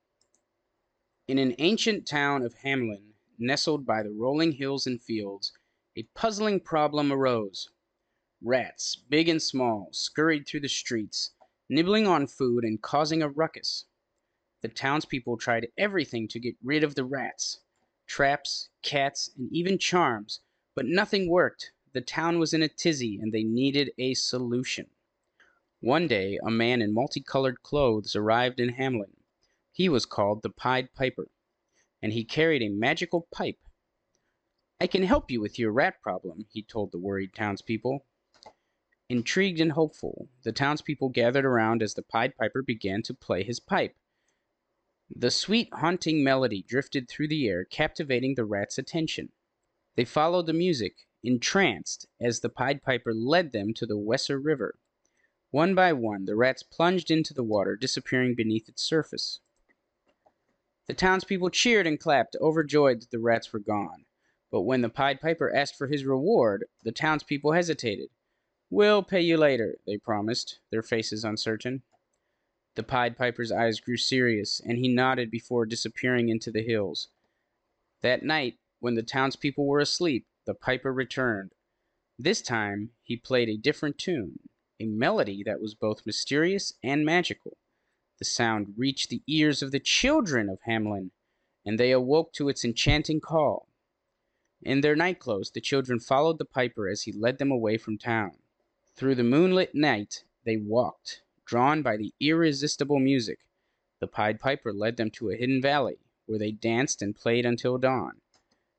In an ancient town of Hamelin, nestled by the rolling hills and fields, a puzzling problem arose. Rats, big and small, scurried through the streets, nibbling on food and causing a ruckus. The townspeople tried everything to get rid of the rats. Traps, cats, and even charms, but nothing worked. The town was in a tizzy, and they needed a solution. One day, a man in multicolored clothes arrived in Hamelin. He was called the Pied Piper, and he carried a magical pipe. "I can help you with your rat problem," he told the worried townspeople. Intrigued and hopeful, the townspeople gathered around as the Pied Piper began to play his pipe. The sweet, haunting melody drifted through the air, captivating the rats' attention. They followed the music, entranced, as the Pied Piper led them to the Weser River. One by one, the rats plunged into the water, disappearing beneath its surface. The townspeople cheered and clapped, overjoyed that the rats were gone. But when the Pied Piper asked for his reward, the townspeople hesitated. "We'll pay you later," they promised, their faces uncertain. The Pied Piper's eyes grew serious, and he nodded before disappearing into the hills. That night, when the townspeople were asleep, the piper returned. This time, he played a different tune, a melody that was both mysterious and magical. The sound reached the ears of the children of Hamelin, and they awoke to its enchanting call. In their nightclothes, the children followed the piper as he led them away from town. Through the moonlit night, they walked, drawn by the irresistible music. The Pied Piper led them to a hidden valley, where they danced and played until dawn.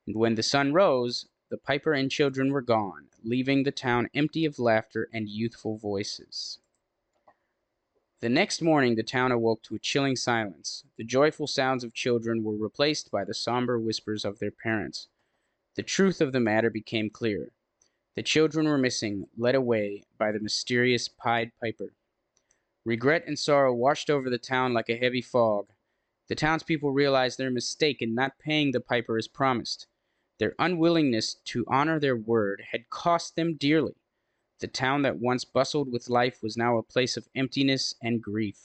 And when the sun rose, the piper and children were gone, leaving the town empty of laughter and youthful voices. The next morning, the town awoke to a chilling silence. The joyful sounds of children were replaced by the somber whispers of their parents. The truth of the matter became clear. The children were missing, led away by the mysterious Pied Piper. Regret and sorrow washed over the town like a heavy fog. The townspeople realized their mistake in not paying the piper as promised. Their unwillingness to honor their word had cost them dearly. The town that once bustled with life was now a place of emptiness and grief.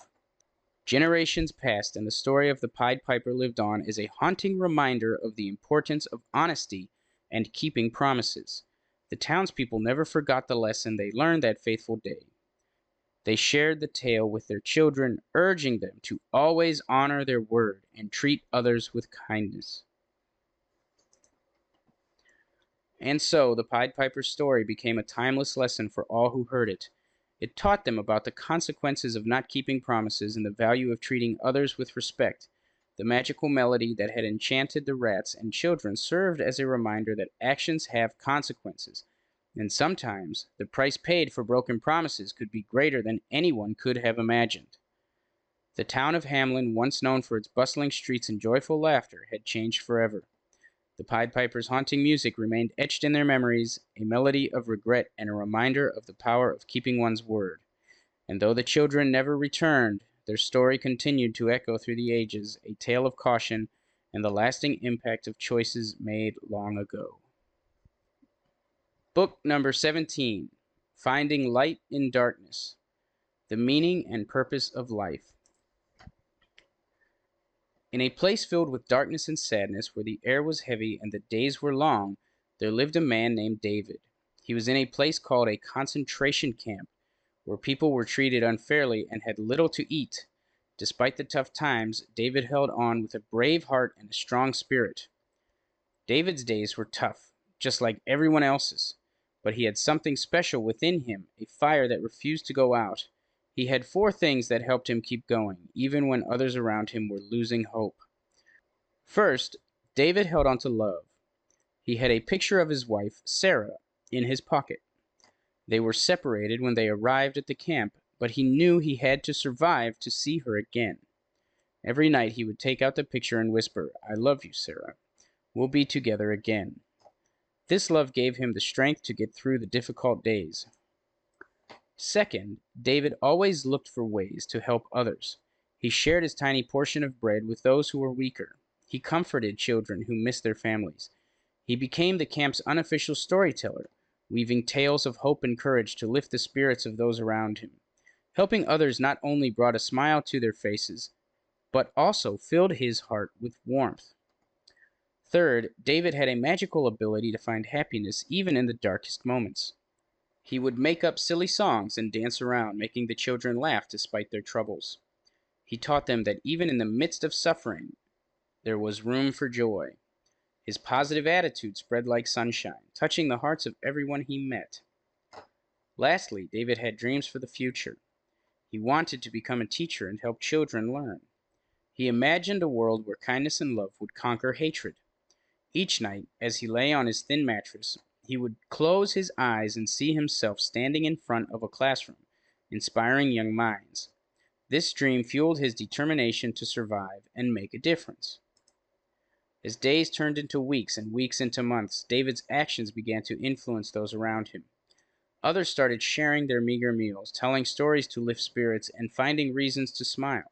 Generations passed, and the story of the Pied Piper lived on as a haunting reminder of the importance of honesty and keeping promises. The townspeople never forgot the lesson they learned that fateful day. They shared the tale with their children, urging them to always honor their word and treat others with kindness. And so the Pied Piper's story became a timeless lesson for all who heard it. It taught them about the consequences of not keeping promises and the value of treating others with respect. The magical melody that had enchanted the rats and children served as a reminder that actions have consequences, and sometimes the price paid for broken promises could be greater than anyone could have imagined. The town of Hamlin, once known for its bustling streets and joyful laughter, had changed forever. The Pied Piper's haunting music remained etched in their memories, a melody of regret and a reminder of the power of keeping one's word. And though the children never returned, their story continued to echo through the ages, a tale of caution and the lasting impact of choices made long ago. Book number 17, Finding Light in Darkness, The Meaning and Purpose of Life. In a place filled with darkness and sadness, where the air was heavy and the days were long, there lived a man named David. He was in a place called a concentration camp, where people were treated unfairly and had little to eat. Despite the tough times, David held on with a brave heart and a strong spirit. David's days were tough, just like everyone else's, but he had something special within him, a fire that refused to go out. He had four things that helped him keep going, even when others around him were losing hope. First, David held on to love. He had a picture of his wife, Sarah, in his pocket. They were separated when they arrived at the camp, but he knew he had to survive to see her again. Every night he would take out the picture and whisper, "I love you, Sarah. We'll be together again." This love gave him the strength to get through the difficult days. Second, David always looked for ways to help others. He shared his tiny portion of bread with those who were weaker. He comforted children who missed their families. He became the camp's unofficial storyteller, weaving tales of hope and courage to lift the spirits of those around him. Helping others not only brought a smile to their faces, but also filled his heart with warmth. Third, David had a magical ability to find happiness even in the darkest moments. He would make up silly songs and dance around, making the children laugh despite their troubles. He taught them that even in the midst of suffering, there was room for joy. His positive attitude spread like sunshine, touching the hearts of everyone he met. Lastly, David had dreams for the future. He wanted to become a teacher and help children learn. He imagined a world where kindness and love would conquer hatred. Each night, as he lay on his thin mattress, he would close his eyes and see himself standing in front of a classroom, inspiring young minds. This dream fueled his determination to survive and make a difference. As days turned into weeks and weeks into months, David's actions began to influence those around him. Others started sharing their meager meals, telling stories to lift spirits, and finding reasons to smile.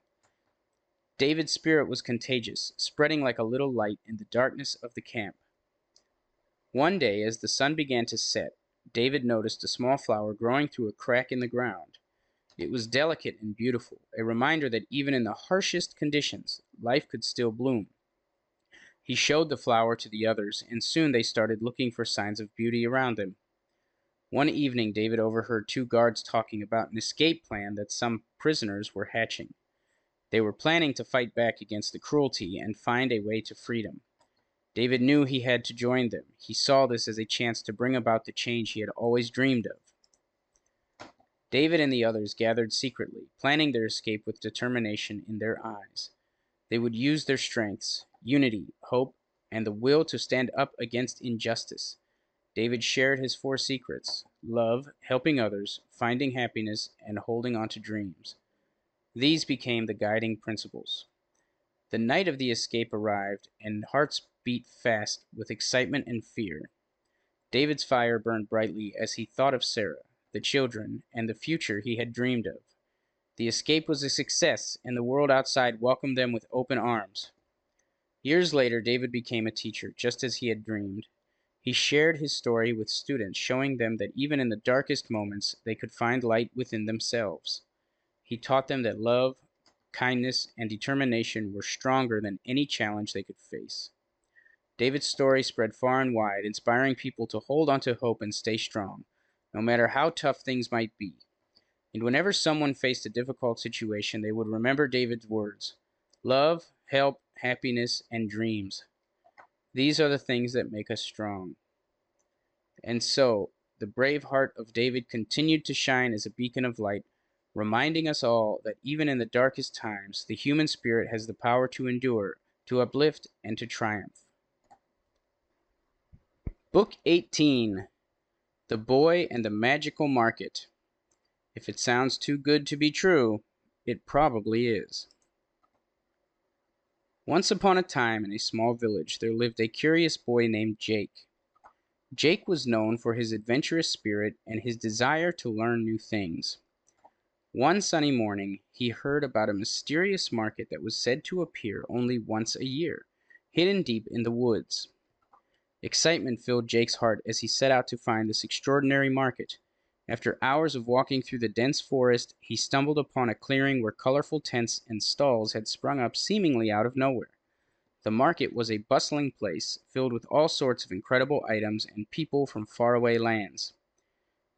David's spirit was contagious, spreading like a little light in the darkness of the camp. One day, as the sun began to set, David noticed a small flower growing through a crack in the ground. It was delicate and beautiful, a reminder that even in the harshest conditions, life could still bloom. He showed the flower to the others, and soon they started looking for signs of beauty around them. One evening, David overheard two guards talking about an escape plan that some prisoners were hatching. They were planning to fight back against the cruelty and find a way to freedom. David knew he had to join them. He saw this as a chance to bring about the change he had always dreamed of. David and the others gathered secretly, planning their escape with determination in their eyes. They would use their strengths, unity, hope, and the will to stand up against injustice. David shared his four secrets: love, helping others, finding happiness, and holding on to dreams. These became the guiding principles. The night of the escape arrived, and hearts beat fast with excitement and fear. David's fire burned brightly as he thought of Sarah, the children, and the future he had dreamed of. The escape was a success, and the world outside welcomed them with open arms. Years later, David became a teacher, just as he had dreamed. He shared his story with students, showing them that even in the darkest moments, they could find light within themselves. He taught them that love, kindness, and determination were stronger than any challenge they could face. David's story spread far and wide, inspiring people to hold on to hope and stay strong, no matter how tough things might be. And whenever someone faced a difficult situation, they would remember David's words: love, help, happiness, and dreams. These are the things that make us strong. And so, the brave heart of David continued to shine as a beacon of light, reminding us all that even in the darkest times, the human spirit has the power to endure, to uplift, and to triumph. Book 18, The Boy and the Magical Market. If it sounds too good to be true, it probably is. Once upon a time, in a small village, there lived a curious boy named Jake. Jake was known for his adventurous spirit and his desire to learn new things. One sunny morning, he heard about a mysterious market that was said to appear only once a year, hidden deep in the woods. Excitement filled Jake's heart as he set out to find this extraordinary market. After hours of walking through the dense forest, he stumbled upon a clearing where colorful tents and stalls had sprung up seemingly out of nowhere. The market was a bustling place, filled with all sorts of incredible items and people from faraway lands.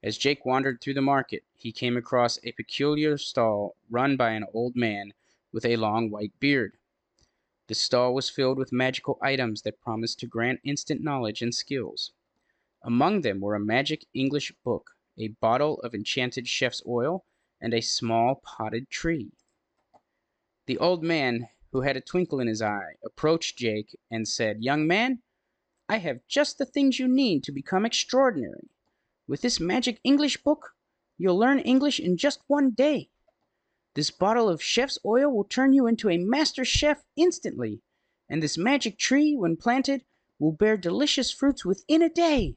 As Jake wandered through the market, he came across a peculiar stall run by an old man with a long white beard. The stall was filled with magical items that promised to grant instant knowledge and skills. Among them were a magic English book, a bottle of enchanted chef's oil, and a small potted tree. The old man, who had a twinkle in his eye, approached Jake and said, "Young man, I have just the things you need to become extraordinary. With this magic English book, you'll learn English in just one day. This bottle of chef's oil will turn you into a master chef instantly, and this magic tree, when planted, will bear delicious fruits within a day.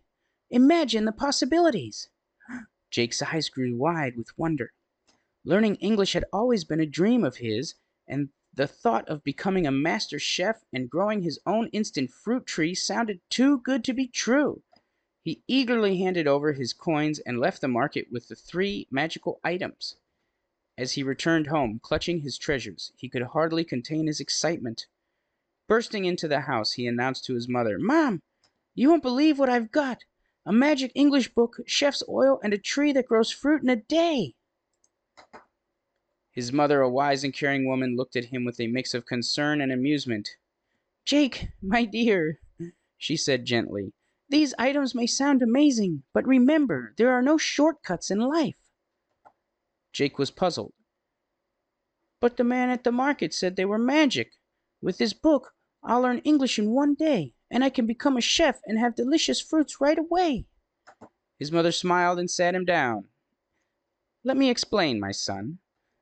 Imagine the possibilities." Jake's eyes grew wide with wonder. Learning English had always been a dream of his, and the thought of becoming a master chef and growing his own instant fruit tree sounded too good to be true. He eagerly handed over his coins and left the market with the 3 magical items. As he returned home, clutching his treasures, he could hardly contain his excitement. Bursting into the house, he announced to his mother, "Mom, you won't believe what I've got. A magic English book, chef's oil, and a tree that grows fruit in a day." His mother, a wise and caring woman, looked at him with a mix of concern and amusement. "Jake, my dear," she said gently, "these items may sound amazing, but remember, there are no shortcuts in life." Jake was puzzled. "But the man at the market said they were magic. With this book, I'll learn English in one day, and I can become a chef and have delicious fruits right away." His mother smiled and sat him down. "Let me explain, my son.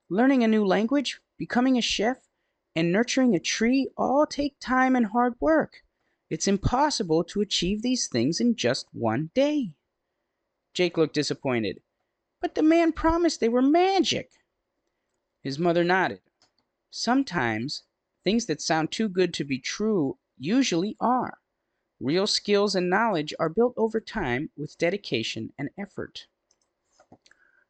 Learning a new language, becoming a chef, and nurturing a tree all take time and hard work. It's impossible to achieve these things in just one day." Jake looked disappointed. "But the man promised they were magic." His mother nodded. "Sometimes things that sound too good to be true usually are. Real skills and knowledge are built over time with dedication and effort."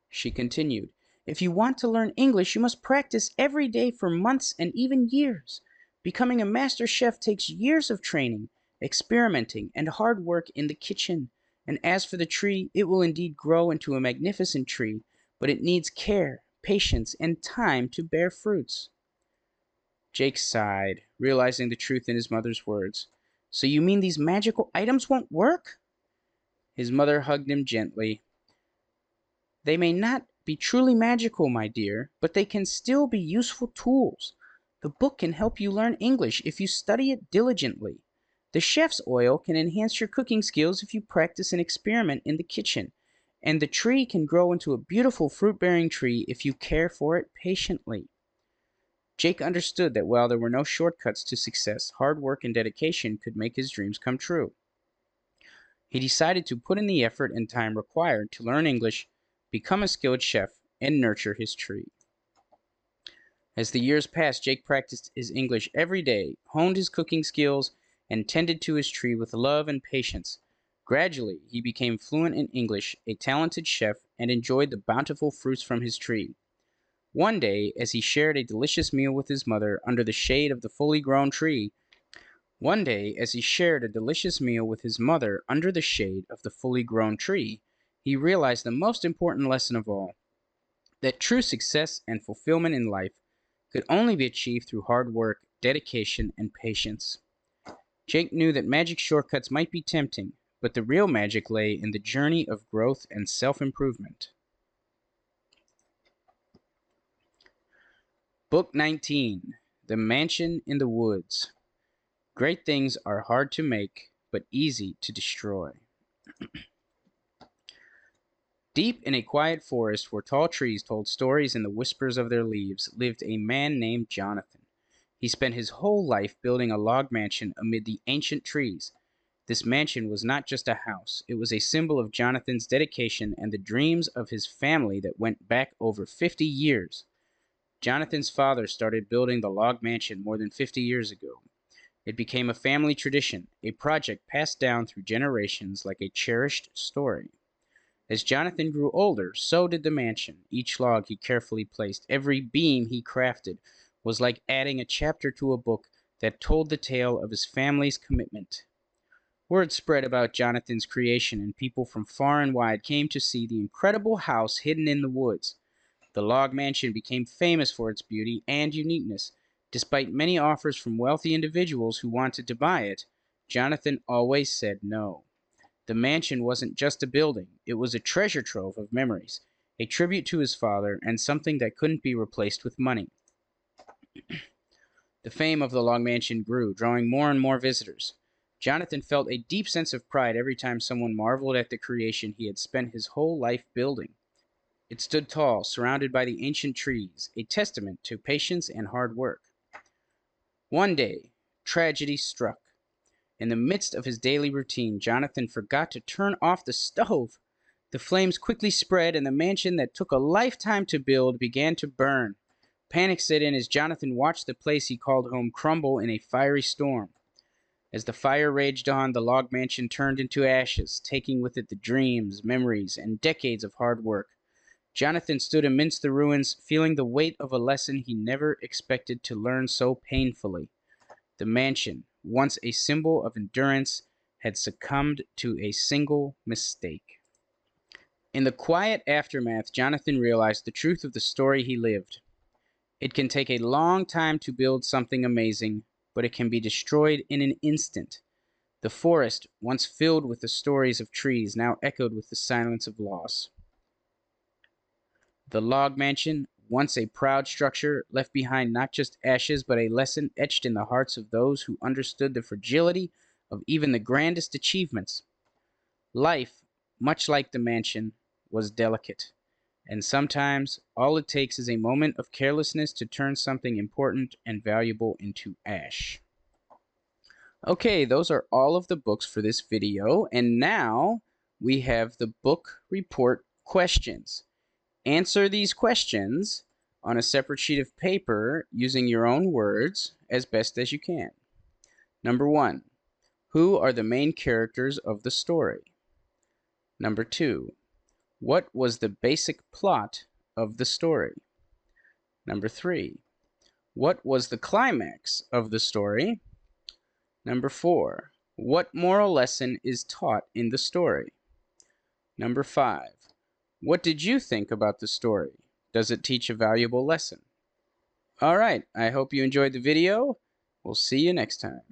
She continued, "If you want to learn English, you must practice every day for months and even years. Becoming a master chef takes years of training, experimenting, and hard work in the kitchen. And as for the tree, it will indeed grow into a magnificent tree, but it needs care, patience, and time to bear fruits." Jake sighed, realizing the truth in his mother's words. "So you mean these magical items won't work?" His mother hugged him gently. "They may not be truly magical, my dear, but they can still be useful tools. The book can help you learn English if you study it diligently. The chef's oil can enhance your cooking skills if you practice and experiment in the kitchen. And the tree can grow into a beautiful fruit-bearing tree if you care for it patiently." Jake understood that while there were no shortcuts to success, hard work and dedication could make his dreams come true. He decided to put in the effort and time required to learn English, become a skilled chef, and nurture his tree. As the years passed, Jake practiced his English every day, honed his cooking skills, and tended to his tree with love and patience. Gradually, he became fluent in English, a talented chef, and enjoyed the bountiful fruits from his tree. One day, as he shared a delicious meal with his mother under the shade of the fully grown tree, he realized the most important lesson of all, that true success and fulfillment in life could only be achieved through hard work, dedication, and patience. Jake knew that magic shortcuts might be tempting, but the real magic lay in the journey of growth and self-improvement. Book 19, The Mansion in the Woods. Great things are hard to make, but easy to destroy. Deep in a quiet forest where tall trees told stories in the whispers of their leaves lived a man named Jonathan. He spent his whole life building a log mansion amid the ancient trees. This mansion was not just a house. It was a symbol of Jonathan's dedication and the dreams of his family that went back over 50 years. Jonathan's father started building the log mansion more than 50 years ago. It became a family tradition, a project passed down through generations like a cherished story. As Jonathan grew older, so did the mansion. Each log he carefully placed, every beam he crafted, was like adding a chapter to a book that told the tale of his family's commitment. Word spread about Jonathan's creation, and people from far and wide came to see the incredible house hidden in the woods. The log mansion became famous for its beauty and uniqueness. Despite many offers from wealthy individuals who wanted to buy it, Jonathan always said no. The mansion wasn't just a building, it was a treasure trove of memories, a tribute to his father, and something that couldn't be replaced with money. The fame of the log mansion grew, drawing more and more visitors. Jonathan felt a deep sense of pride every time someone marveled at the creation he had spent his whole life building. It stood tall, surrounded by the ancient trees, a testament to patience and hard work. One day, tragedy struck. In the midst of his daily routine, Jonathan forgot to turn off the stove. The flames quickly spread, and the mansion that took a lifetime to build began to burn. Panic set in as Jonathan watched the place he called home crumble in a fiery storm. As the fire raged on, the log mansion turned into ashes, taking with it the dreams, memories, and decades of hard work. Jonathan stood amidst the ruins, feeling the weight of a lesson he never expected to learn so painfully. The mansion, once a symbol of endurance, had succumbed to a single mistake. In the quiet aftermath, Jonathan realized the truth of the story he lived. It can take a long time to build something amazing, but it can be destroyed in an instant. The forest, once filled with the stories of trees, now echoed with the silence of loss. The log mansion, once a proud structure, left behind not just ashes but a lesson etched in the hearts of those who understood the fragility of even the grandest achievements. Life, much like the mansion, was delicate, and sometimes all it takes is a moment of carelessness to turn something important and valuable into ash. Okay, those are all of the books for this video, and now we have the book report questions. Answer these questions on a separate sheet of paper using your own words as best as you can. Number 1, who are the main characters of the story? Number 2, what was the basic plot of the story? Number 3, what was the climax of the story? Number 4, what moral lesson is taught in the story? Number 5, what did you think about the story? Does it teach a valuable lesson? All right, I hope you enjoyed the video. We'll see you next time.